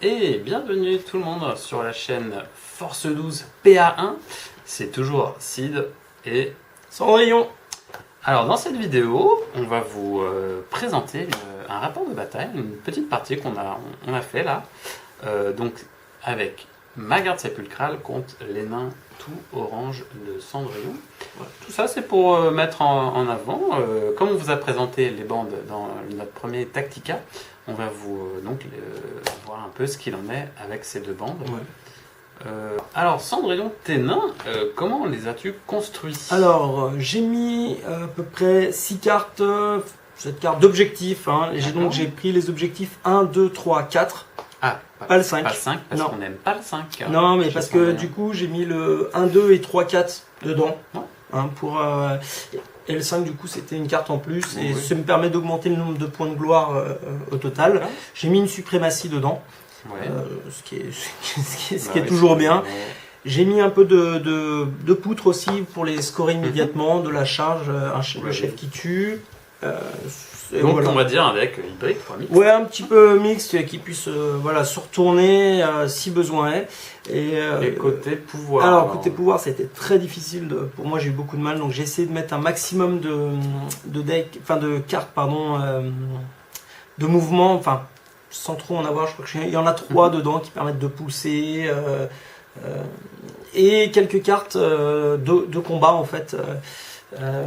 Et bienvenue tout le monde sur la chaîne Force 12 PA1. C'est toujours Sid et Cendrillon. Alors dans cette vidéo, on va vous présenter un rapport de bataille, une petite partie on a fait là, donc avec ma garde sépulcrale contre les nains tout orange de Cendrillon. Voilà. Tout ça c'est pour mettre en avant, comme on vous a présenté les bandes dans notre premier Tactica, on va vous voir un peu ce qu'il en est avec ces deux bandes. Ouais. Alors Cendrillon, tes nains, comment les as-tu construits? Alors j'ai mis à peu près 6 cartes, cette carte d'objectifs. Hein, donc j'ai pris les objectifs 1, 2, 3, 4. Ah, pas le 5. Pas le 5 parce qu'on n'aime pas le 5. Non, mais parce que du coup j'ai mis le 1, 2 et 3, 4 dedans. Ouais. Hein, et le 5 du coup c'était une carte en plus et ça me permet d'augmenter le nombre de points de gloire au total. Ouais. J'ai mis une suprématie dedans. Ouais. Ce qui est toujours bien. Ouais. J'ai mis un peu de poutre aussi pour les scorer immédiatement, de la charge, le chef qui tue. Donc voilà. On va dire avec hybride, mixte. Ouais, un petit peu mixte qui puisse se retourner si besoin est. Et côté pouvoir. Alors côté pouvoir, ça a été très difficile. Pour moi, j'ai eu beaucoup de mal, donc j'ai essayé de mettre un maximum de cartes, de mouvement, sans trop en avoir. Je crois qu'il y en a 3 dedans qui permettent de pousser. Et quelques cartes de combat en fait. Un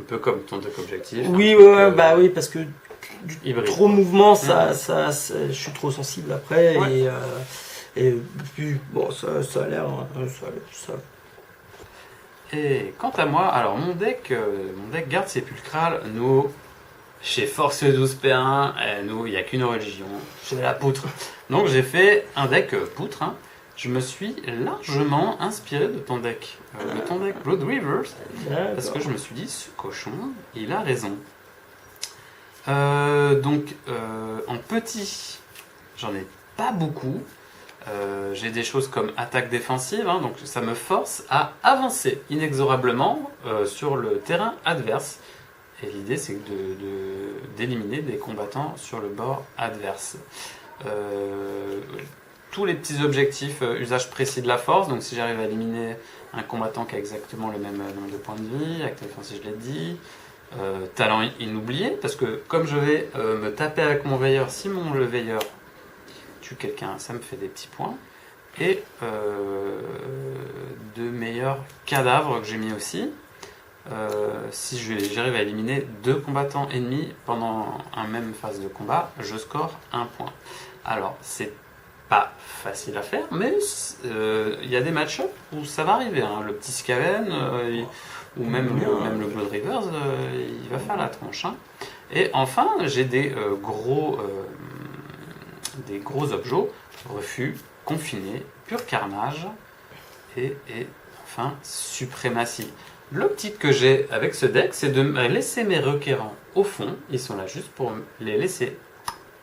peu comme ton deck objectif. Oui, oui, parce que trop mouvement, je suis trop sensible après. Ouais. Et puis, bon, ça a l'air. Et quant à moi, alors mon deck garde sépulcrale, nous, chez Force 12 P1, nous, il n'y a qu'une religion, c'est la poutre. Donc j'ai fait un deck poutre. Hein. Je me suis largement inspiré de ton deck Blood Rivers, parce que je me suis dit, ce cochon, il a raison. En petit, j'en ai pas beaucoup. J'ai des choses comme attaque défensive, hein, donc ça me force à avancer inexorablement sur le terrain adverse. Et l'idée, c'est d'éliminer des combattants sur le bord adverse. Tous les petits objectifs, usage précis de la force, donc si j'arrive à éliminer un combattant qui a exactement le même nombre de points de vie, acte défensif je l'ai dit, talent inoublié, parce que comme je vais me taper avec mon veilleur, si le veilleur tue quelqu'un, ça me fait des petits points, et de meilleurs cadavres que j'ai mis aussi, si j'arrive à éliminer 2 combattants ennemis pendant une même phase de combat, je score 1 point. Alors c'est pas facile à faire, mais il y a des match-ups où ça va arriver. Hein. Le petit Skaven ou même le Blood Rivers, il va faire la tronche. Hein. Et enfin, j'ai des gros objets, refus, confiné, pur carnage et enfin suprématie. L'optique que j'ai avec ce deck, c'est de laisser mes requérants au fond. Ils sont là juste pour les laisser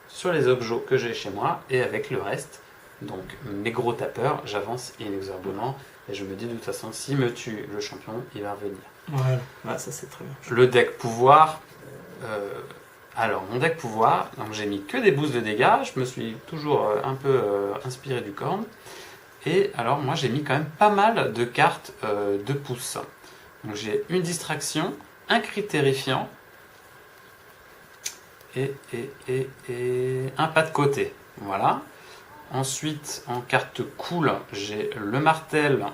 sur les objets que j'ai chez moi et avec le reste, donc mes gros tapeurs, j'avance inexorablement et je me dis de toute façon, s'il me tue le champion, il va revenir. Ouais, ça c'est très bien. Le deck pouvoir, alors mon deck pouvoir, donc j'ai mis que des boosts de dégâts, je me suis toujours un peu inspiré du corne, et alors moi j'ai mis quand même pas mal de cartes de pouce. Donc j'ai une distraction, un cri terrifiant, et un pas de côté. Voilà. Ensuite, en carte cool, j'ai le martel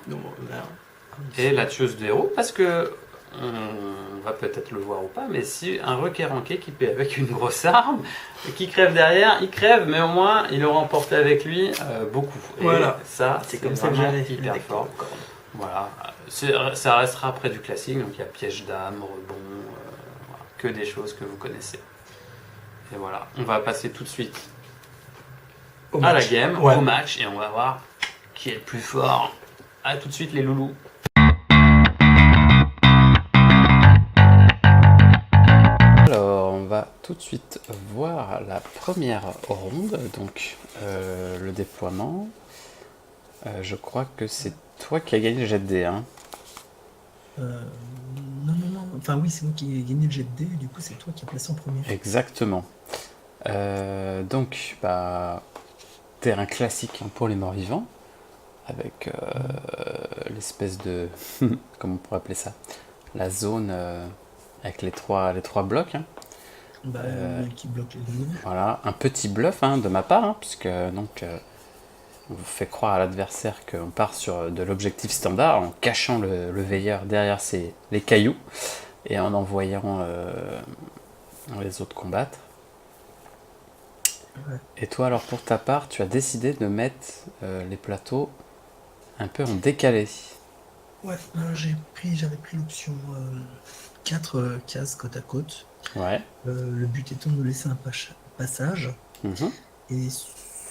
et la tueuse de héros, parce que on va peut-être le voir ou pas, mais si un requérant qui est équipé avec une grosse arme et qui crève derrière, il crève, mais au moins il aura emporté avec lui beaucoup. Et voilà. Ça, c'est comme ça que j'avais hyper fort. Voilà. Ça restera près du classique, donc il y a piège d'âme, rebond, que des choses que vous connaissez. Et voilà, on va passer tout de suite à la game, au match, et on va voir qui est le plus fort. A tout de suite les loulous. Alors, on va tout de suite voir la première ronde, donc le déploiement. Je crois que c'est toi qui as gagné le jet de dés, hein. Non. Enfin oui, c'est moi qui ai gagné le jet de dés, et du coup c'est toi qui as placé en premier. Exactement. Donc, terrain classique hein, pour les morts-vivants, avec l'espèce de... comment on pourrait appeler ça? La zone avec les trois blocs. Hein. Qui bloque les deux. Voilà, un petit bluff hein, de ma part, hein, puisque donc on fait croire à l'adversaire qu'on part sur de l'objectif standard en cachant le veilleur derrière les cailloux et en envoyant les autres combattre. Ouais. Et toi alors pour ta part, tu as décidé de mettre les plateaux un peu en décalé. Ouais, alors j'avais pris l'option 4 cases côte à côte. Ouais. Le but étant de laisser un passage Mhm. et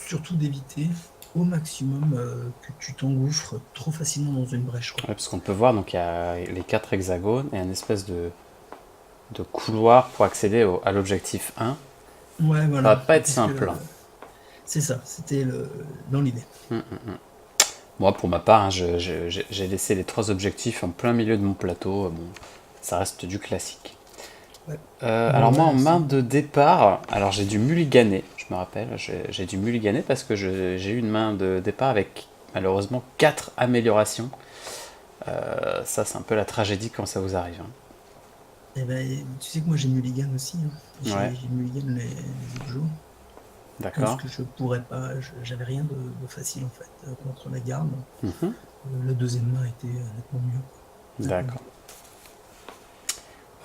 surtout d'éviter au maximum que tu t'engouffres trop facilement dans une brèche. Quoi. Ouais, parce qu'on peut voir, donc il y a les 4 hexagones et un espèce de couloir pour accéder à l'objectif 1. Ouais, voilà. Ça va pas être Parce simple. que, c'est ça, c'était dans l'idée. Moi, pour ma part, hein, j'ai laissé les 3 objectifs en plein milieu de mon plateau. Bon, ça reste du classique. Ouais. Alors moi, en c'est- main de départ, alors j'ai dû mulliganer, je me rappelle, j'ai dû mulliganer parce que j'ai eu une main de départ avec malheureusement 4 améliorations. Ça, c'est un peu la tragédie quand ça vous arrive. Hein. Eh ben, tu sais que moi j'ai mulligan aussi. Hein. Ouais. J'ai mulligan les objets. D'accord. Parce que je pourrais pas, j'avais rien de facile en fait contre la garde. Mhm. La deuxième main était nettement mieux. D'accord.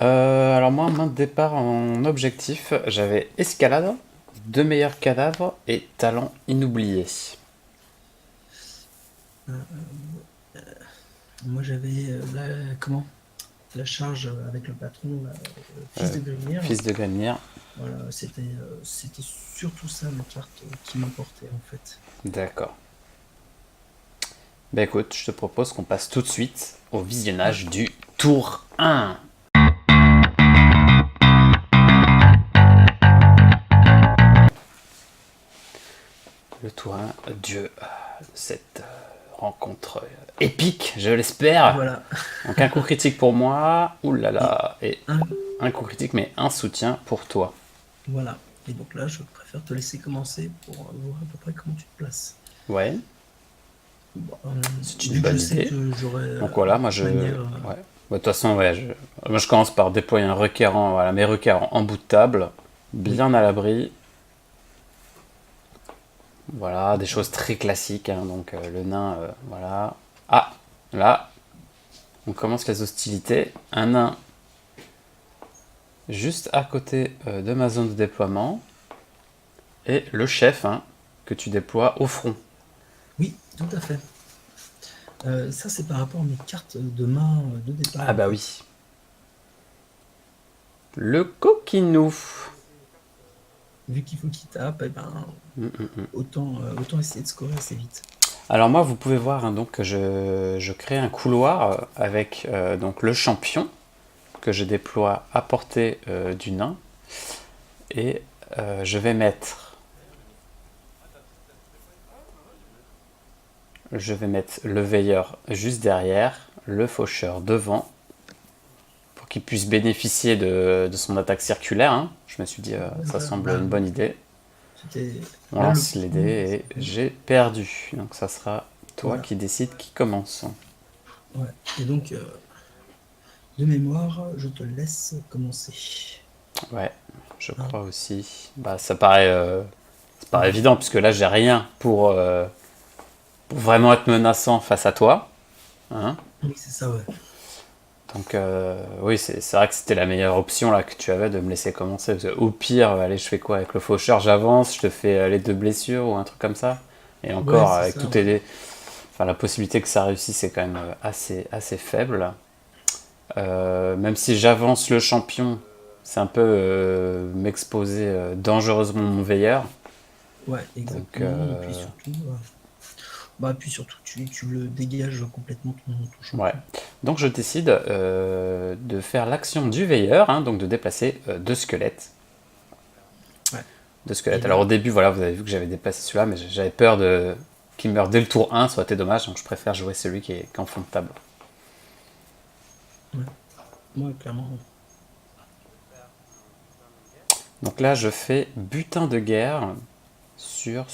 Alors moi, en main de départ, en objectif, j'avais escalade, 2 meilleurs cadavres et talent inoublié. Moi j'avais la charge avec le patron, fils de Grinière. Fils de Grenier. Voilà, c'était surtout ça la carte qui m'importait en fait. D'accord. Bah écoute, je te propose qu'on passe tout de suite au visionnage du tour 1. Le tour 1, Dieu, cette rencontre épique, je l'espère. Voilà. Donc un coup critique pour moi, oulala, et Un- un coup critique mais un soutien pour toi. Voilà. Et donc là, je préfère te laisser commencer pour voir à peu près comment tu te places. Ouais. Bon, C'est une vu que bonne je sais idée. que j'aurais. Donc voilà, moi je... manière, Ouais. Bah, de toute façon, ouais, moi je commence par déployer un requérant, voilà, mes requérants en bout de table, bien à l'abri. Voilà, des choses très classiques, hein, donc le nain, voilà. Ah, là, on commence les hostilités. Un nain juste à côté de ma zone de déploiement. Et le chef, hein, que tu déploies au front. Oui, tout à fait. Ça, c'est par rapport à mes cartes de main de départ. Ah bah oui. Le coquinou. Vu qu'il faut qu'il tape, eh ben, autant essayer de scorer assez vite. Alors moi, vous pouvez voir, hein, donc que je crée un couloir avec donc le champion que je déploie à portée du nain. Et je vais mettre le veilleur juste derrière, le faucheur devant, pour qu'il puisse bénéficier de son attaque circulaire. Hein. Je me suis dit, ça semble une bonne idée. On lance les dés et j'ai perdu. Donc ça sera toi Voilà. qui décides qui commence. Ouais. Et donc, de mémoire, je te laisse commencer. Ouais, je crois aussi. Bah, ça paraît évident, puisque là, j'ai rien pour vraiment être menaçant face à toi. Hein. Oui, c'est ça, ouais. Donc, oui, c'est vrai que c'était la meilleure option là, que tu avais de me laisser commencer. Parce que, au pire, allez, je fais quoi avec le faucheur? J'avance, je te fais les 2 blessures ou un truc comme ça. Et encore, Ouais, c'est avec ça, toutes ouais. les... Enfin, la possibilité que ça réussisse est quand même assez faible. Même si j'avance le champion, c'est un peu m'exposer dangereusement mon veilleur. Ouais, exactement. Donc, Puis surtout, tu le dégages complètement ton champion. ouais. Donc je décide de faire l'action du veilleur, hein, donc de déplacer 2 squelettes. Ouais. 2 squelettes. Et Alors au début, voilà, vous avez vu que j'avais déplacé celui-là, mais j'avais peur qu'il meure dès le tour 1, ça aurait été dommage, donc je préfère jouer celui qui est en fond de table. Ouais, clairement. Donc là, je fais butin de guerre. Sur.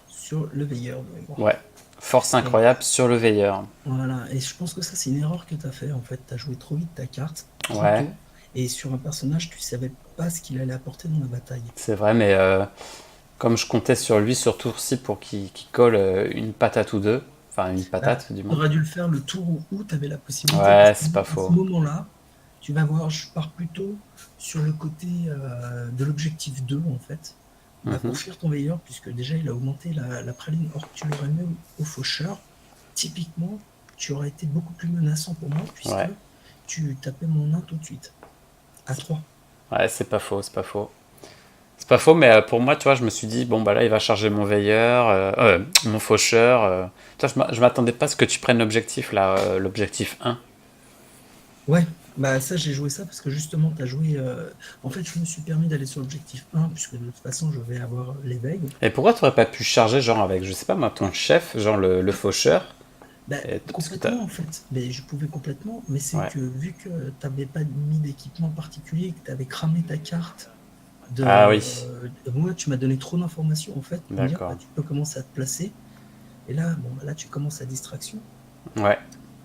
Sur le veilleur de mémoire. Ouais. Force incroyable sur le veilleur. Voilà, et je pense que ça, c'est une erreur que tu as fait en fait. Tu as joué trop vite ta carte, trop Ouais. tôt, et sur un personnage, tu savais pas ce qu'il allait apporter dans la bataille. C'est vrai, mais comme je comptais sur lui sur tour 6 pour qu'il colle une patate ou deux, enfin une patate du Tu moins. aurais dû le faire le tour où tu avais la possibilité. Ouais, Parce que c'est pas à ce faux. moment-là, tu vas voir, je pars plutôt sur le côté de l'objectif 2 en fait. Bah, Mhm. pour fuir ton veilleur, puisque déjà il a augmenté la praline, or que tu l'aurais mis au faucheur, typiquement, tu aurais été beaucoup plus menaçant pour moi, puisque Ouais. tu tapais mon nain tout de suite, à 3. Ouais, c'est pas faux, c'est pas faux. C'est pas faux, mais pour moi, tu vois, je me suis dit, bon, bah là, il va charger mon veilleur, mon faucheur. Tu vois, je m'attendais pas à ce que tu prennes l'objectif, là, l'objectif 1. Ouais, bah ça j'ai joué ça parce que justement tu as joué. En fait, je me suis permis d'aller sur l'objectif 1, puisque de toute façon je vais avoir l'éveil. Et pourquoi tu aurais pas pu charger, genre, avec, je sais pas moi, ton chef, genre le faucheur Bah, parce que t'as... complètement en fait. Mais je pouvais complètement, mais c'est Ouais. que vu que tu n'avais pas mis d'équipement particulier, que tu avais cramé ta carte Ah de. oui, Moi, tu m'as donné trop d'informations en fait pour me dire bah, d'accord. tu peux commencer à te placer. Et là, bon, bah, là tu commences à distraction. Ouais.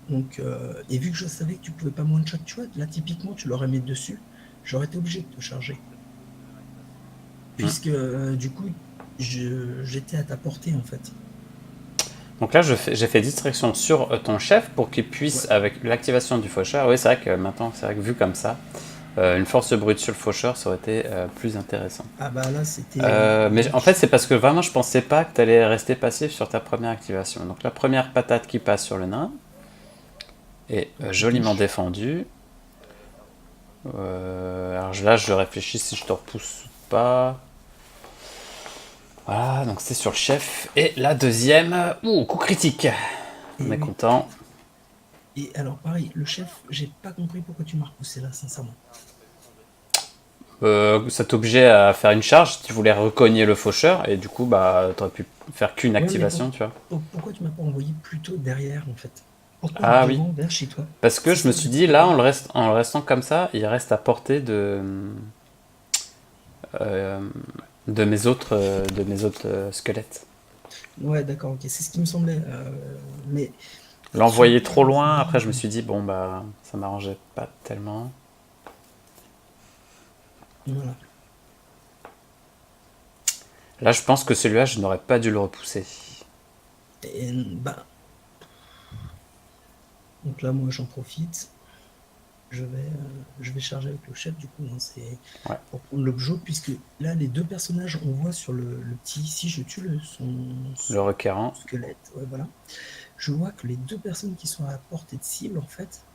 Donc, et vu que je savais que tu pouvais pas one shot, tu vois, là typiquement tu l'aurais mis dessus, j'aurais été obligé de te charger. Mm. Puisque du coup, j'étais à ta portée en fait. Donc là, j'ai fait distraction sur ton chef pour qu'il puisse, Ouais. avec l'activation du faucheur, oui, c'est vrai que maintenant, c'est vrai que vu comme ça, une force brute sur le faucheur, ça aurait été plus intéressant. Ah bah là, c'était. Mais en fait, c'est parce que vraiment, je pensais pas que tu allais rester passif sur ta première activation. Donc la première patate qui passe sur le nain est joliment défendue. Alors là, je réfléchis si je te repousse ou pas. Voilà, donc c'est sur le chef. Et la deuxième, coup critique. Et On est oui. content. Et alors, pareil, le chef, j'ai pas compris pourquoi tu m'as repoussé là, sincèrement. Ça t'obligeait à faire une charge si tu voulais recogner le faucheur. Et du coup, bah, t'aurais pu faire qu'une Ouais, mais activation, tu vois. pourquoi tu m'as pas envoyé plutôt derrière en fait? Pourquoi Ah oui. devant, vers chez toi? Parce que C'est je me ça que suis j'ai dit, pas là, compris. en le restant comme ça, il reste à portée euh, de mes autres squelettes. Ouais, d'accord, ok, c'est ce qui me semblait. Mais sur le L'envoyer coup, trop je me suis loin, dit, après je me suis dit, bon bah ça m'arrangeait pas tellement. voilà. Là je pense que celui-là je n'aurais pas dû le repousser. Et, bah, donc là, moi, j'en profite. Je vais charger avec le chef, du coup, hein, c'est Ouais. pour prendre l'objet, puisque là, les deux personnages, on voit sur le petit, si je tue son Le requérant. squelette, ouais, voilà, je vois que les deux personnes qui sont à portée de cible, en fait,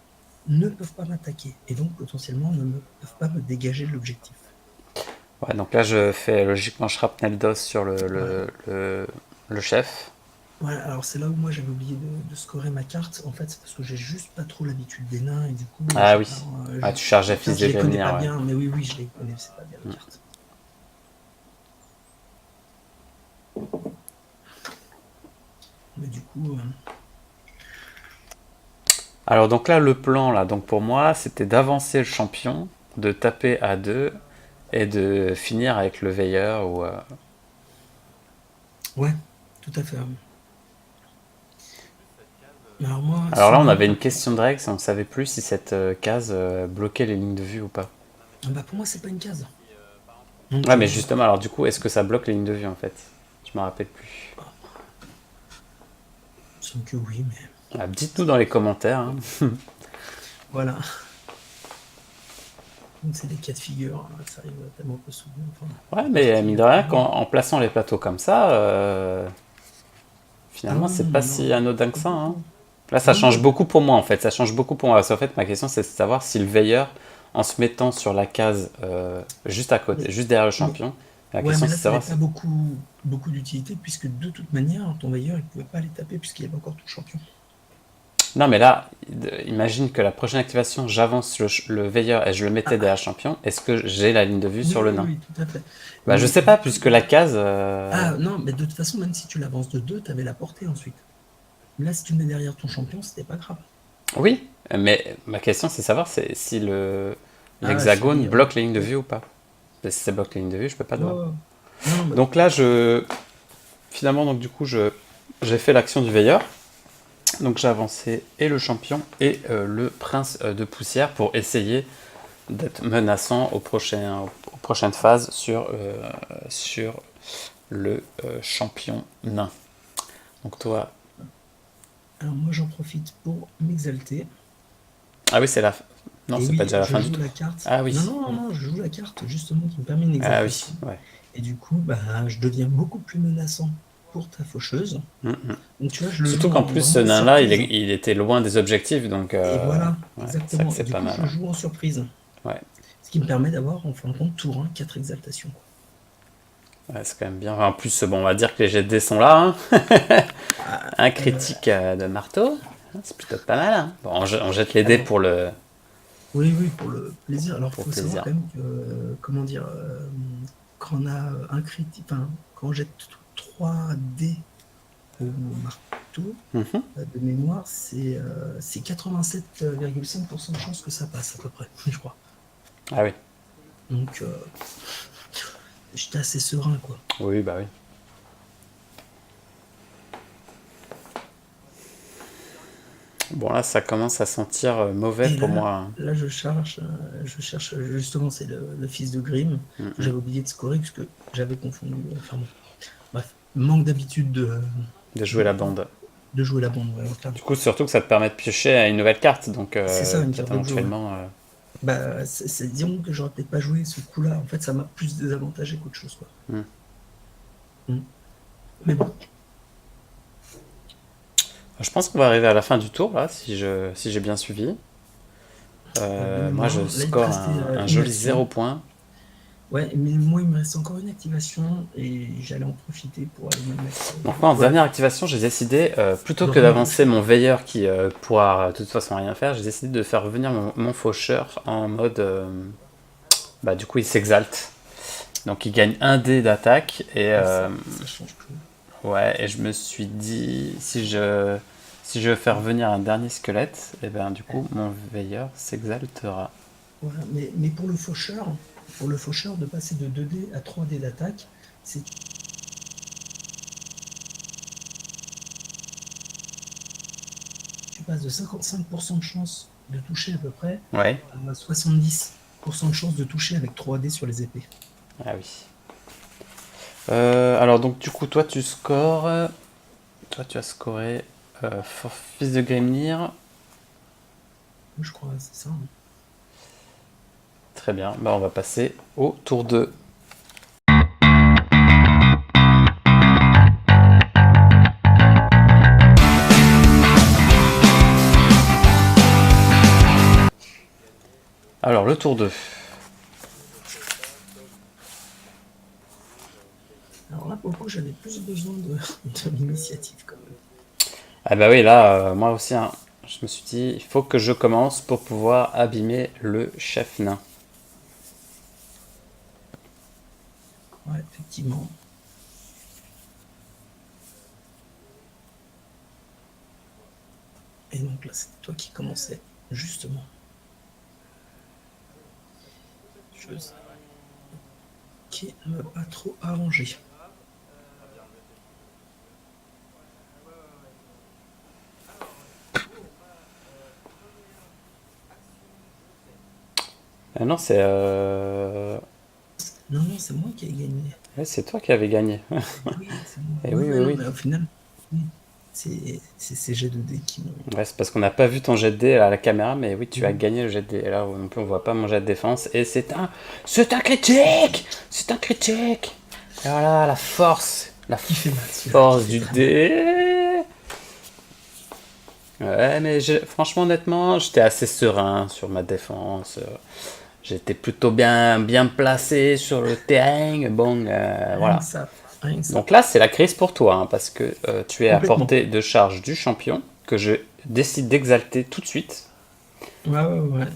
ne peuvent pas m'attaquer, et donc potentiellement peuvent pas me dégager de l'objectif. Ouais, donc là je fais logiquement shrapnel d'os sur Voilà. le chef. Voilà, alors c'est là où moi j'avais oublié de scorer ma carte, en fait, c'est parce que j'ai juste pas trop l'habitude des nains, et du coup, Ah oui. Ah, tu charges à en fait, fils je des les connais pas Vénir, ouais. bien, mais oui, oui, je les connaissais pas bien, les cartes. Mais du coup, Alors donc là le plan là, donc pour moi c'était d'avancer le champion, de taper à 2 et de finir avec le veilleur ou ouais, tout à fait. Alors moi, Alors là, on sinon, avait une question de règle, on ne savait plus si cette case bloquait les lignes de vue ou pas. bah pour moi c'est pas une case. Donc, Ouais, mais justement, alors du coup, est-ce que ça bloque les lignes de vue en fait? Je me rappelle plus. il me semble que oui, mais Ah, dites-nous dans les commentaires, hein. voilà. Donc c'est des cas de figure, hein, ça arrive tellement peu souvent. Enfin, Ouais, mais mine de rien, en plaçant les plateaux comme ça, ah finalement, non, c'est non, pas mais si non, anodin que pas ça, du hein. tout. Là, ça Non, change non, beaucoup pour moi en fait. Ça change beaucoup pour moi. Parce qu'en fait, ma question, c'est de savoir si le veilleur, en se mettant sur la case juste à côté, mais, juste derrière le mais- champion, la ouais, question, mais c'est là de ça n'avait savoir pas beaucoup d'utilité, puisque de toute manière, ton veilleur il pouvait pas les taper puisqu'il y avait encore tout champion. Non, mais là, imagine que la prochaine activation, j'avance le veilleur et je le mettais derrière le champion. Est-ce que j'ai la ligne de vue Oui, sur le oui, nain? oui, tout à fait. Bah, je Mais sais pas, puisque la case. ah non, mais de toute façon, même si tu l'avances de 2, tu avais la portée ensuite. Là, si tu le mets derrière ton champion, c'était pas grave. Oui, mais ma question, c'est savoir si Ah, je l'hexagone savais. bloque les lignes de vue ou pas. Si ça bloque les lignes de vue, je peux pas Ouais, droit. ouais. Donc là, finalement, donc du coup, j'ai fait l'action du veilleur. Donc j'ai avancé et le champion et le prince de poussière pour essayer d'être menaçant aux prochaines phases sur le champion nain. Donc toi... Alors moi j'en profite pour m'exalter. Ah oui, c'est la fin. Non, c'est pas déjà la fin du tout. tout. Ah oui. Non, je joue la carte justement qui me permet une exaltation. Ah oui, ouais. Et du coup, je deviens beaucoup plus menaçant pour ta faucheuse. Donc, tu vois, surtout qu'en plus, ce nain-là, il était loin des objectifs. Donc, et voilà, exactement. C'est pas mal. Je joue en surprise. Ouais. Ce qui me permet d'avoir, en fin de compte, tour 1, 4 exaltations. Ouais, c'est quand même bien. En plus, bon, on va dire que les jets de dés sont là. Hein. Un critique de marteau, c'est plutôt pas mal. Hein. Bon, on jette les dés pour le... Oui, pour le plaisir. Alors, il faut savoir quand même que, quand on a un critique, quand on jette 3 dés au marteau, de mémoire, c'est 87,5% de chance que ça passe, à peu près, je crois. Ah oui. Donc, j'étais assez serein, quoi. Oui, bah oui. Bon, là, ça commence à sentir mauvais pour moi. Là, je cherche justement, c'est le fils de Grimm. J'avais oublié de scorer parce que j'avais confondu. Enfin bon. Bref, manque d'habitude de jouer la bande. De jouer la bande, ouais. Du coup, surtout que ça te permet de piocher à une nouvelle carte. Donc, c'est ça, une carte éventuellement. Disons que j'aurais peut-être pas joué ce coup-là. En fait, ça m'a plus désavantagé qu'autre chose, quoi. Mais bon. Je pense qu'on va arriver à la fin du tour, là, si j'ai bien suivi. Moi, je score un joli 0 point. Ouais, mais moi, il me reste encore une activation et j'allais en profiter pour aller me mettre... Donc, moi, en dernière activation, j'ai décidé, plutôt que d'avancer mon veilleur qui pourra de toute façon rien faire, j'ai décidé de faire revenir mon faucheur en mode... du coup, il s'exalte. Donc, il gagne 1 dé d'attaque et... ça change tout. Ouais, et je me suis dit, si je veux faire venir un dernier squelette, et ben du coup, mon veilleur s'exaltera. Voilà, mais pour le faucheur, de passer de 2D à 3D d'attaque, c'est... Tu passes de 55% de chance de toucher à peu près à 70% de chance de toucher avec 3D sur les épées. Ah oui. Alors donc du coup toi tu scores, toi tu as scoré fils de Grimnir. Je crois que c'est ça. Hein. Très bien, on va passer au tour 2. Alors le tour 2. Alors là, pour le coup, j'avais plus besoin de l'initiative quand même. Ah bah oui, là, moi aussi, hein, je me suis dit, il faut que je commence pour pouvoir abîmer le chef nain. Ouais, effectivement. Et donc là, c'est toi qui commençais, justement. Chose qui ne m'a pas trop arrangé. Non, c'est... Non, c'est moi qui ai gagné. Ouais, c'est toi qui avais gagné. Oui, c'est moi. Et oui. Mais au final, c'est ces jets de dés qui m'ont... Ouais, c'est parce qu'on n'a pas vu ton jet de dés à la caméra, mais oui, tu as gagné le jet de dés. Et là, non plus, on voit pas mon jet de défense. Et c'est un critique. C'est un critique. Et voilà, la force. La force du dé. Ouais, mais franchement, honnêtement, j'étais assez serein sur ma défense. J'étais plutôt bien placé sur le terrain. Bon, voilà. Donc là, c'est la crise pour toi, hein, parce que tu es à portée de charge du champion, que je décide d'exalter tout de suite. Ouais.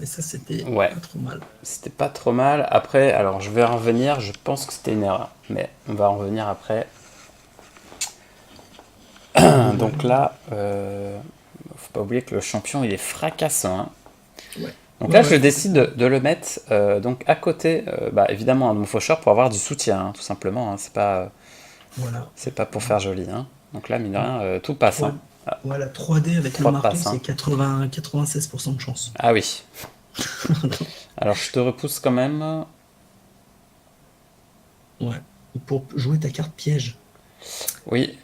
Et ça, c'était pas trop mal. C'était pas trop mal. Après, alors, je vais en revenir. Je pense que c'était une erreur. Mais on va en revenir après. Donc là, faut pas oublier que le champion, il est fracassant. Hein. Ouais. Donc là, je décide de le mettre donc à côté, évidemment, de mon faucheur pour avoir du soutien, hein, tout simplement. Hein. C'est pas pour faire joli. Hein. Donc là, mine de rien, tout passe. Hein. Voilà, 3D avec le marteau, c'est 96% de chance. Ah oui. Alors, je te repousse quand même. Ouais, pour jouer ta carte piège. Oui.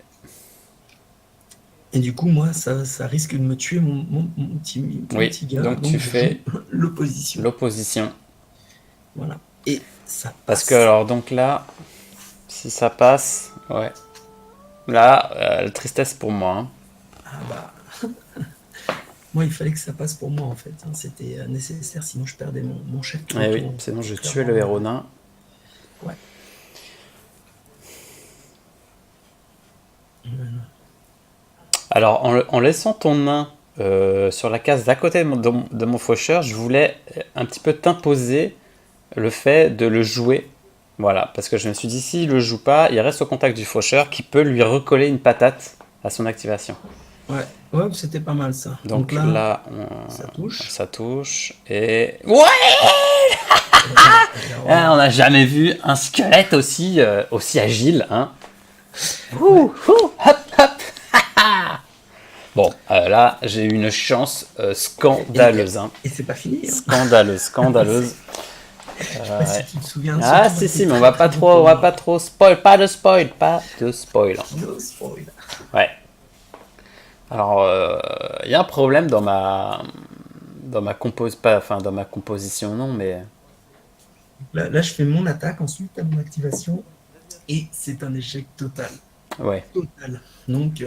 Et du coup, moi, ça risque de me tuer mon petit gars. Donc tu fais l'opposition. L'opposition. Voilà. Et ça passe. Parce que, alors, donc là, si ça passe, ouais. Là, la tristesse pour moi. Hein. Ah bah. Moi, il fallait que ça passe pour moi, en fait. Hein. C'était nécessaire, sinon je perdais mon chef. Oui, sinon je tuais le héros nain. Ouais. Alors, en laissant ton nain sur la case d'à côté de mon faucheur, je voulais un petit peu t'imposer le fait de le jouer. Voilà, parce que je me suis dit, s'il ne le joue pas, il reste au contact du faucheur qui peut lui recoller une patate à son activation. Ouais, c'était pas mal ça. Donc là ça touche. Et... Ouais on n'a jamais vu un squelette aussi agile. Hein. Hop, hop. Bon, là, j'ai eu une chance scandaleuse. Hein. Et c'est pas fini. Hein. Scandaleuse. Si tu te souviens. Mais on va pas trop spoil. Pas de spoil. No spoil. Ouais. Alors, il y a un problème dans ma composition, non, mais... Là, je fais mon attaque, ensuite à mon activation, et c'est un échec total. Ouais. Total. Donc,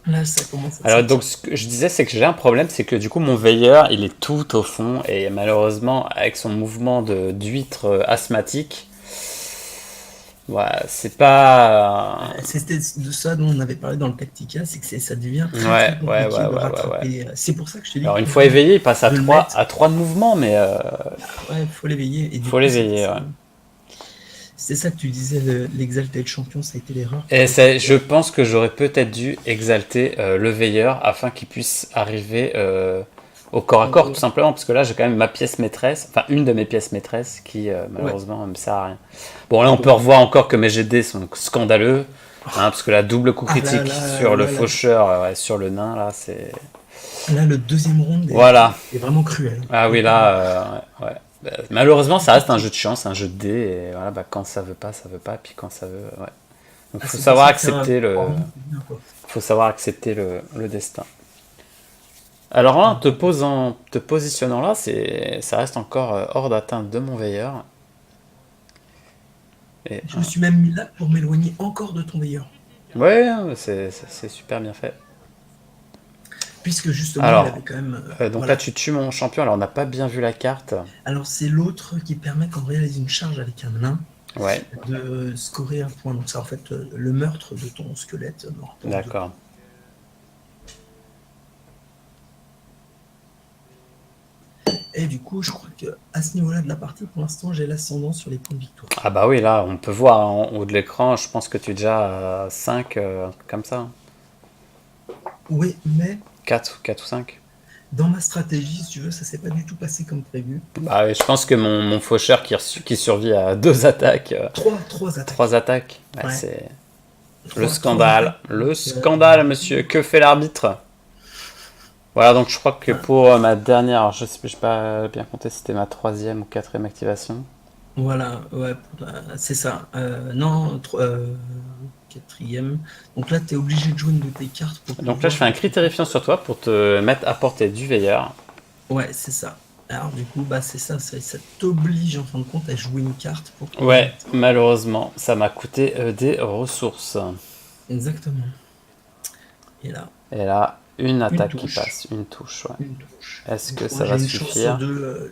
là, ça commence à... Alors, donc, ce que je disais, c'est que j'ai un problème, c'est que du coup, mon veilleur, il est tout au fond, et malheureusement, avec son mouvement d'huître asthmatique, ouais, c'est pas... C'était de ça dont on avait parlé dans le Tactica, c'est que ça devient très compliqué de rattraper. Ouais. C'est pour ça que je te dis... Alors, une fois éveillé, il passe à 3 de mouvement, mais... Ouais, il faut l'éveiller. Il faut l'éveiller, ouais. C'est ça que tu disais, l'exalter le champion, ça a été l'erreur. Et je pense que j'aurais peut-être dû exalter le veilleur afin qu'il puisse arriver au corps à corps, tout simplement, parce que là j'ai quand même ma pièce maîtresse, enfin une de mes pièces maîtresses qui malheureusement ne me sert à rien. Bon, là on peut revoir encore que mes GD sont scandaleux, hein, parce que la double coup critique sur le faucheur, sur le nain, là c'est... Là le deuxième round est vraiment cruel. Ah oui, là, ouais. Malheureusement, ça reste un jeu de chance, un jeu de dés, et voilà, quand ça veut pas, puis quand ça veut, ouais. Donc, faut savoir accepter le destin. Alors là, te positionnant là, ça reste encore hors d'atteinte de mon veilleur. Et, je me suis même mis là pour m'éloigner encore de ton veilleur. Ouais, c'est super bien fait. Puisque justement, il avait quand même... donc là, tu tues mon champion. Alors, on n'a pas bien vu la carte. Alors, c'est l'autre qui permet, quand on réalise une charge avec un nain, ouais. de scorer un point. Donc, c'est en fait le meurtre de ton squelette. D'accord. Et du coup, je crois qu'à ce niveau-là de la partie, pour l'instant, j'ai l'ascendant sur les points de victoire. Ah bah oui, là, on peut voir en haut de l'écran. Je pense que tu es déjà à 5, un truc comme ça. Oui, mais... 4 ou 5. Dans ma stratégie, si tu veux, ça s'est pas du tout passé comme prévu. Bah oui, je pense que mon faucheur qui survit à 2 attaques. 3 attaques. 3 attaques. Ouais. C'est le scandale. Le scandale, monsieur. Que fait l'arbitre? Voilà, donc je crois que pour ma dernière, alors je sais pas bien compter, c'était ma 3e ou 4e activation. Voilà, ouais, c'est ça. Non, 4e. Donc là, tu es obligé de jouer une de tes cartes. Donc là, je fais un cri terrifiant sur toi pour te mettre à portée du veilleur. Ouais, c'est ça. Alors du coup, c'est ça t'oblige en fin de compte à jouer une carte. Ouais, malheureusement, ça m'a coûté des ressources. Exactement. Et là, une attaque qui passe, une touche. Ouais. Est-ce que ça va suffire?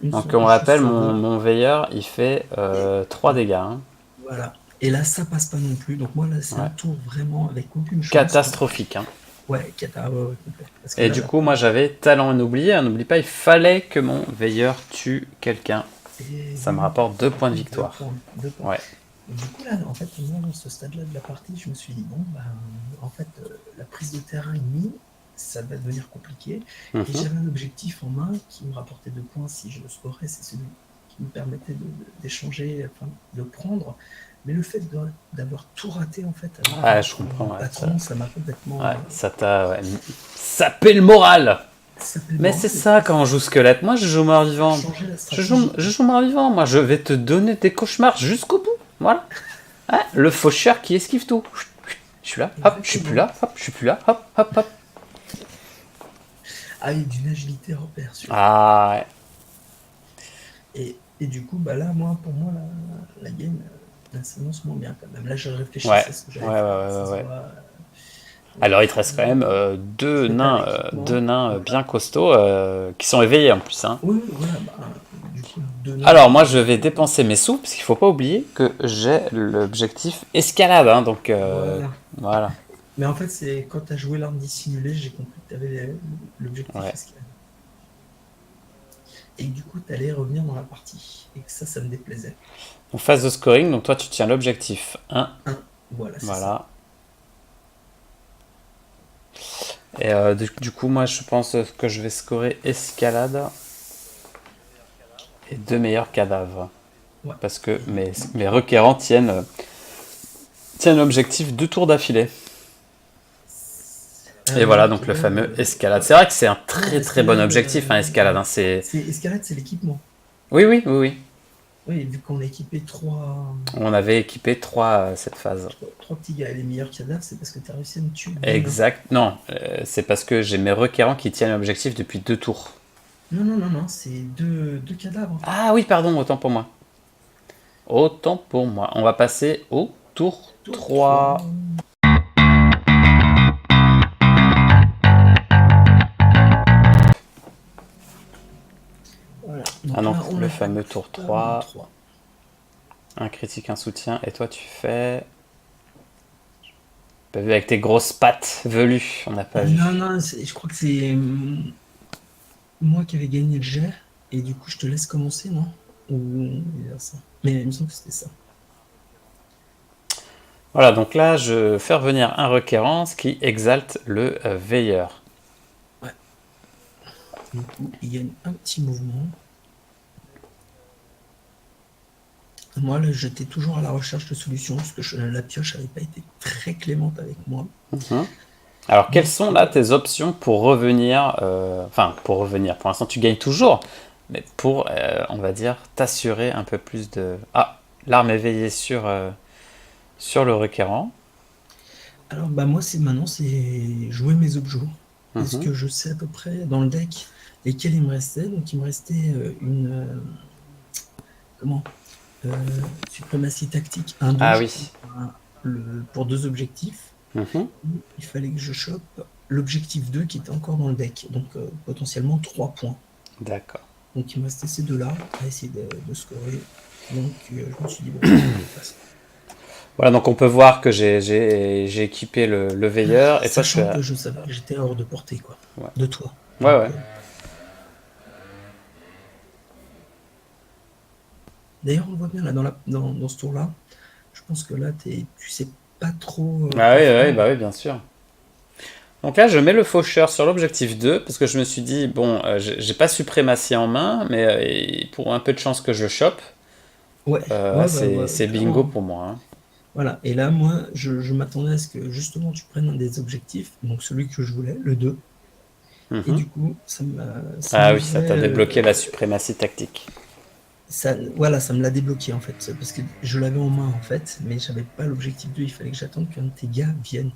Donc on rappelle, mon veilleur, il fait 3 dégâts. Hein. Voilà. Et là, ça passe pas non plus. Donc moi, là, c'est un tour vraiment avec aucune chance. Catastrophique. Hein. Ouais, complet. Et du coup, moi, j'avais talent inoublié. N'oublie pas, il fallait que mon veilleur tue quelqu'un. Ça me rapporte 2 points de victoire. 2 points. Ouais. Du coup, là, en fait, dans ce stade-là de la partie, je me suis dit, bon, en fait, la prise de terrain ennemie, ça va devenir compliqué. Et j'avais un objectif en main qui me rapportait 2 points si je le scorais, c'est celui qui me permettait d'échanger, enfin, de prendre. Mais le fait d'avoir tout raté, en fait, avec je comprends, patron, ça m'a complètement... ça t'a sapé le moral. Mais c'est ça quand on joue squelette. Moi, je joue mort-vivant. Je joue mort-vivant. Moi, je vais te donner des cauchemars jusqu'au bout. Voilà. Le faucheur qui esquive tout. Je suis là, hop, je suis plus là, hop, je suis plus là, hop, hop, hop. Ah, il y a d'une agilité repère. Ah, ouais. Et du coup, bah là, pour moi, la game, ça s'annonce moins bien quand même. Là, je réfléchis à ce que j'avais fait. Alors, il te reste quand même deux nains bien costauds qui sont éveillés en plus. Hein. Oui, voilà. Du coup, alors, moi, je vais dépenser mes sous, parce qu'il ne faut pas oublier que j'ai l'objectif escalade. Hein, donc, voilà. Mais en fait, c'est quand tu as joué l'arme dissimulée, j'ai compris que tu avais l'objectif escalade. Et du coup, tu allais revenir dans la partie. Et que ça me déplaisait. En phase de scoring, donc toi, tu tiens l'objectif 1. Voilà, ça. Et du coup, moi, je pense que je vais scorer escalade et 2 meilleurs cadavres. Ouais. Parce que mes requérants tiennent l'objectif 2 tours d'affilée. Et voilà, donc le fameux escalade. C'est vrai que c'est un très bon objectif, escalade. Hein, escalade, c'est l'équipement. Oui. Oui, vu qu'on a équipé 3... On avait équipé 3 cette phase. 3 petits gars et les meilleurs cadavres, c'est parce que tu as réussi à me tuer. Exact. Non, c'est parce que j'ai mes requérants qui tiennent l'objectif depuis 2 tours. Non, c'est 2 cadavres. En fait. Ah oui, pardon, autant pour moi. On va passer au tour 3. Voilà. Donc le fameux tour 3. Un critique, un soutien. Et toi, tu fais... Pas vu avec tes grosses pattes velues. On n'a pas vu. Non, je crois que c'est moi qui avais gagné le jet. Et du coup, je te laisse commencer, non? Ou ça. Mais il me semble que c'était ça. Voilà, donc là, je fais revenir un requérant, ce qui exalte le veilleur. Ouais. Du coup, il y a un petit mouvement. Moi, là, j'étais toujours à la recherche de solutions, parce que la pioche n'avait pas été très clémente avec moi. Alors, quelles sont là tes options pour revenir pour revenir. Pour l'instant, tu gagnes toujours, mais pour, on va dire, t'assurer un peu plus de... Ah, l'arme éveillée sur le requérant. Alors, moi, maintenant, c'est jouer mes objets. Parce que je sais à peu près dans le deck lesquels il me restait. Donc, il me restait une... suprématie tactique 1-2 pour 2 objectifs. Il fallait que je chope l'objectif 2 qui était encore dans le deck, donc potentiellement 3 points. D'accord. Donc il me restait ces 2 là à essayer de scorer. Donc je me suis dit bon, voilà, donc on peut voir que j'ai équipé le veilleur. Et sachant que je savais que j'étais hors de portée de toi. Ouais. D'ailleurs, on voit bien là dans ce tour-là. Je pense que là, tu sais pas trop. Oui, bien sûr. Donc là, je mets le faucheur sur l'objectif 2 parce que je me suis dit, bon, j'ai pas suprématie en main, mais pour un peu de chance que je chope, c'est bingo pour moi. Hein. Voilà, et là, moi, je m'attendais à ce que justement tu prennes un des objectifs, donc celui que je voulais, le 2. Et du coup, ça t'a débloqué la suprématie tactique. Ça me l'a débloqué en fait, parce que je l'avais en main en fait, mais j'avais pas l'objectif 2, il fallait que j'attende qu'un de tes gars vienne.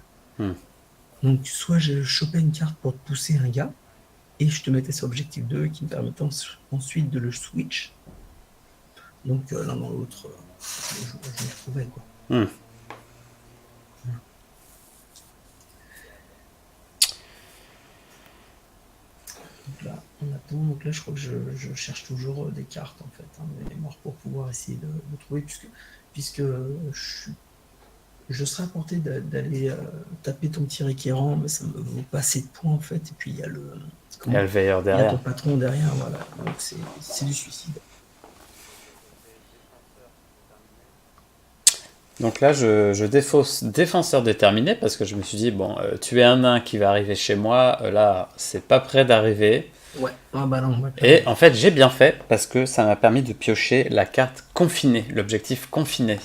Donc soit je chopais une carte pour te pousser un gars, et je te mettais sur objectif 2 qui me permettait ensuite de le switch. Donc l'un dans l'autre, je me trouvais quoi. Là, on attend, donc là je crois que je cherche toujours des cartes en fait, de mémoire pour pouvoir essayer de trouver, puisque je serais à portée d'aller taper ton petit requérant, mais ça me vaut pas assez de points en fait, et puis il y a le veilleur derrière. Il y a ton patron derrière, voilà, donc c'est du suicide. Donc là, je défausse défenseur déterminé parce que je me suis dit, bon, tuer un nain qui va arriver chez moi, là, c'est pas près d'arriver. Ouais, ah bah non. Et en fait, j'ai bien fait parce que ça m'a permis de piocher la carte confinée, l'objectif confiné.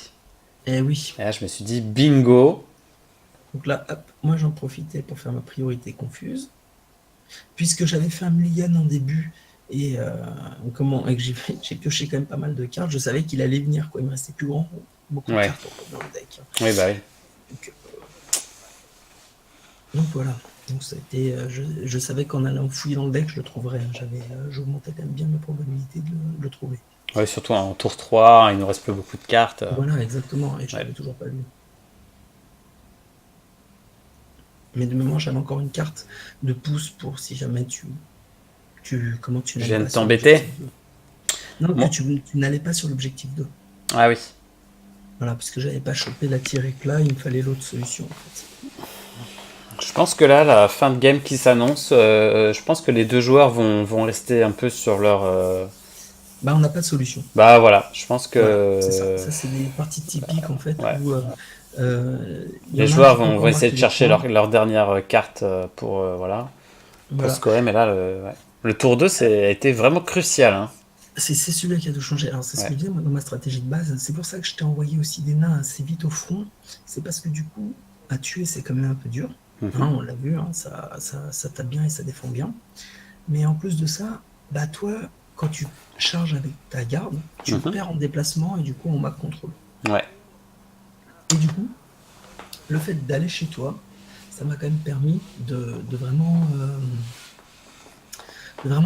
Eh oui. Et là, je me suis dit, bingo. Donc là, hop, moi j'en profitais pour faire ma priorité confuse. Puisque j'avais fait un mulligan en début et et que j'ai pioché quand même pas mal de cartes, je savais qu'il allait venir, quoi. Il me restait plus beaucoup de cartes dans le deck. Oui, bah oui. Donc voilà. Donc ça a été, je savais qu'en allant fouiller dans le deck, je le trouverais. J'augmentais quand même bien mes probabilités de le trouver. Oui, surtout en tour 3, il nous reste plus beaucoup de cartes. Voilà, exactement. Et je l'avais toujours pas vu. Mais de mémoire, j'avais encore une carte de pouce pour si jamais tu je viens de t'embêter. Non, que tu n'allais pas sur l'objectif 2. Ah oui. Voilà, parce que j'avais pas chopé la tirette là, il me fallait l'autre solution en fait. Je pense que là, la fin de game qui s'annonce, je pense que les deux joueurs vont rester un peu sur leur... Bah, on n'a pas de solution. Bah voilà, je pense que... Ouais, c'est ça. Ça, c'est des parties typiques en fait où... les joueurs vont essayer de chercher leur dernière carte pour scorer, mais là, le tour 2 a été vraiment crucial. Hein. C'est celui-là qui a tout changé. Alors, c'est ce que je disais, moi, dans ma stratégie de base. C'est pour ça que je t'ai envoyé aussi des nains assez vite au front. C'est parce que du coup, à tuer, c'est quand même un peu dur. On l'a vu, hein, ça tape bien et ça défend bien. Mais en plus de ça, bah toi, quand tu charges avec ta garde, tu perds en déplacement et du coup, on map contrôle. Ouais. Et du coup, le fait d'aller chez toi, ça m'a quand même permis de vraiment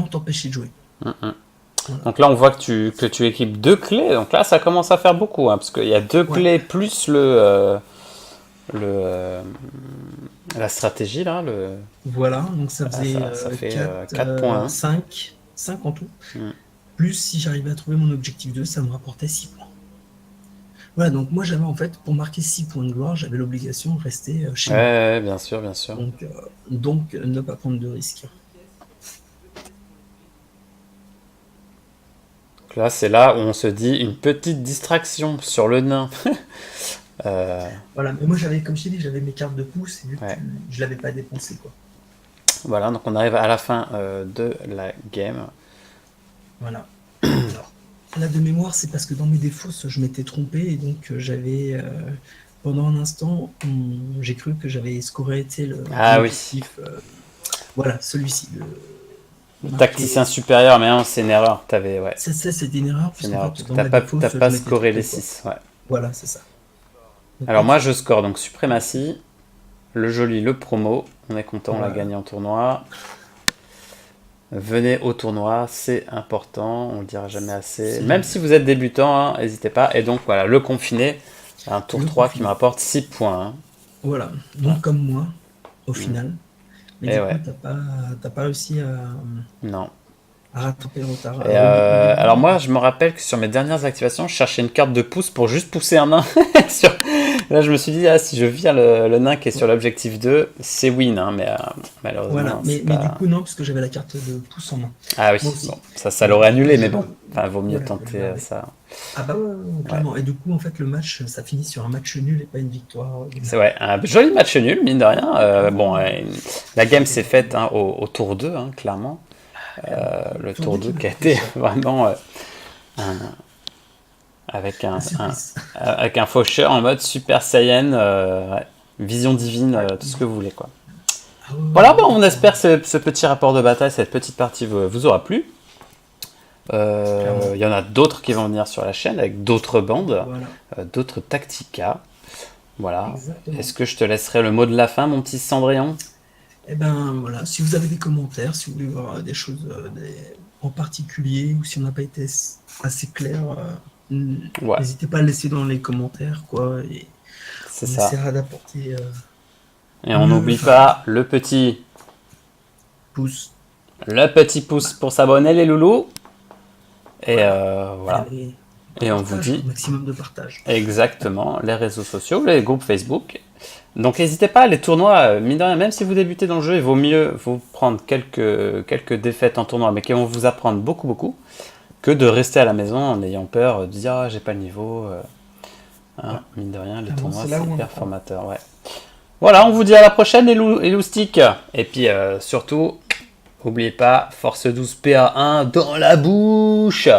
t'empêcher de jouer. Voilà. Donc là, on voit que tu équipes 2 clés. Donc là, ça commence à faire beaucoup, hein, parce qu'il y a 2 clés plus la stratégie là. Voilà, donc ça faisait ça fait 4 points. 5 en tout. Plus si j'arrivais à trouver mon objectif 2, ça me rapportait 6 points. Voilà, donc moi j'avais en fait, pour marquer 6 points de gloire, j'avais l'obligation de rester chez moi. Ouais, bien sûr. Donc ne pas prendre de risques. Donc là, c'est là où on se dit une petite distraction sur le nain. Voilà, mais moi j'avais, comme je t'ai dit, j'avais mes cartes de pouce et vu que je l'avais pas dépensé, quoi. Voilà, donc on arrive à la fin de la game. Voilà. Alors, là de mémoire, c'est parce que dans mes défausses, je m'étais trompé et donc j'avais, pendant un instant, j'ai cru que j'avais scoré l'objectif. Voilà, celui-ci. Le tacticien supérieur, mais non, c'est une erreur. C'était une erreur. T'as pas scoré les 6. Ouais. Voilà, c'est ça. Donc, alors moi, je score donc suprématie. Le joli, le promo. On est content, on l'a gagné en tournoi. Venez au tournoi, c'est important, on le dira jamais assez. Même si vous êtes débutant, n'hésitez pas. Et donc voilà, le confiné, un tour 3 qui me rapporte 6 points. Hein. Voilà, donc comme moi, au final. Mais du coup, t'as pas réussi à rattraper le retard. Alors moi, je me rappelle que sur mes dernières activations, je cherchais une carte de pouce pour juste pousser un nain. Là, je me suis dit, si je vire le nain qui est sur l'objectif 2, c'est win, hein, mais malheureusement. Voilà, mais du coup, non, parce que j'avais la carte de pouce en main. Ah oui, bon, ça l'aurait annulé, mais bon, vaut mieux tenter ça. Ah bah ouais, clairement. Et du coup, en fait, le match, ça finit sur un match nul et pas une victoire. C'est vrai, un joli match nul, mine de rien. La game s'est faite au tour 2, hein, clairement. Le tour 2 qui a été vraiment avec un faucheur en mode Super Saiyan, vision divine, tout ce que vous voulez, quoi. Voilà, bon, on espère que ce petit rapport de bataille, cette petite partie vous aura plu. Il y en a d'autres qui vont venir sur la chaîne avec d'autres bandes, d'autres tacticas. Voilà. Exactement. Est-ce que je te laisserai le mot de la fin, mon petit Cendrillon ? Eh ben voilà, si vous avez des commentaires, si vous voulez voir des choses en particulier ou si on n'a pas été assez clair, n'hésitez pas à le laisser dans les commentaires, quoi. Et on essaiera d'apporter. Et on n'oublie pas le petit pouce. Le petit pouce pour s'abonner, les loulous. Et voilà. Et on vous dit. Maximum de partage. Exactement. Les réseaux sociaux, les groupes Facebook. Donc n'hésitez pas, les tournois, mine de rien, même si vous débutez dans le jeu, il vaut mieux vous prendre quelques défaites en tournoi, mais qui vont vous apprendre beaucoup, que de rester à la maison en ayant peur de dire j'ai pas le niveau. Hein, mine de rien, les Ah bon, tournois, c'est là où c'est on hyper apprend. formateur. Ouais. Voilà, on vous dit à la prochaine, les loustiques. Et puis, surtout, n'oubliez pas, Force 12 PA1 dans la bouche.